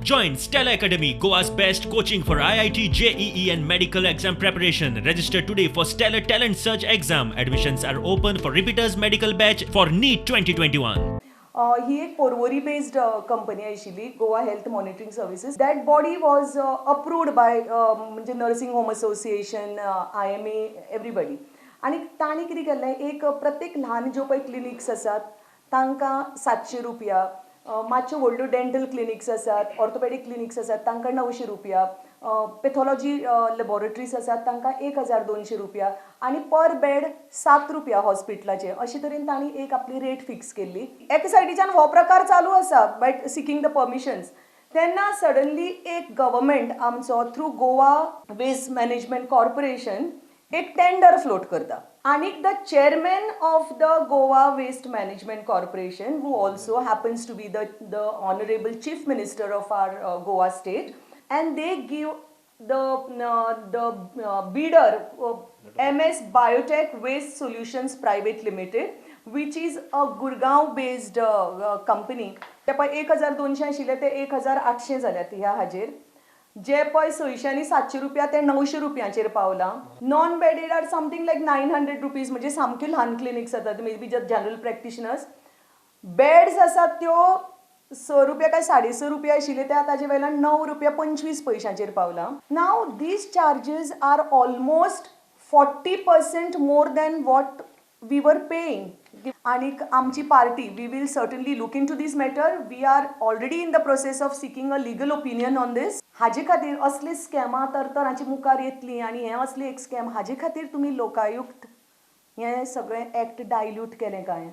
Join Stella Academy, Goa's best coaching for IIT, JEE and medical exam preparation. Register today for Stellar Talent Search exam. Admissions are open for repeaters medical batch for NEET 2021. ही एक Porvorim based company आशिल्ली, Goa health monitoring services. That body was approved by म्हणजे nursing home association, IMA, everybody. आणि तांणी कितें केल्लें, एक प्रत्येक ल्हान ज्यो पळय क्लिनिक्स आसात तांकां 700 रुपया, मातश्यो व्हडल्यो डेंटल क्लिनिक्स आसात, ऑर्थोपॅडीक क्लिनिक्स आसात तांकां 900 रुपया, पॅथॉलॉजी लॅबॉरेटरीज आसात तांकां 1200 रुपया आणि पर बेड 7 रुपया हॉस्पिटलाचे. अशे तरेन तांणी एक आपली रेट फिक्स केल्ली. एका सायडीच्यान हो प्रकार चालू आसा बट सिकींग द परमिशन्स. तेन्ना सडनली एक गव्हर्मेंट आमचो through Goa waste management corporation एक टेंडर फ्लोट करता. आणि the chairman of the Goa waste management corporation, who also happens to be the honourable chief minister of our Goa state, and they give the bidder MS Biotech Waste Solutions Private Limited, which is a Gurgaon based company. ते पळय 1200 आशिल्ले ते 1800 जाल्यात ह्या हाजेर. जे पळय 600 आनी 700 रुपया ते 900 रुपयांचेर पावला. नॉन बेडेड आर समथिंग लायक 900 रुपीज, म्हणजे सामक्यो ल्हान क्लिनिक्स जातात, may be just general practitioners. Beds आसात त्यो 6 रुपया काय 6.5 रुपया आशिल्ले ते ताजे वयल्यान 9 रुपया 25 पैशांचेर पावला. Now these charges are almost 40% more than what we were paying. आणि आमची party, we will certainly look into this matter. We are already in the process of seeking a legal opinion on this. हाजे खातीर असले स्कॅमां तर हाची मुखार येतली आणि हें असले एक स्कॅम, हाजे खातीर तुमी लोकायुक्त हें सगळें एक्ट डायल्यूट केलें काय?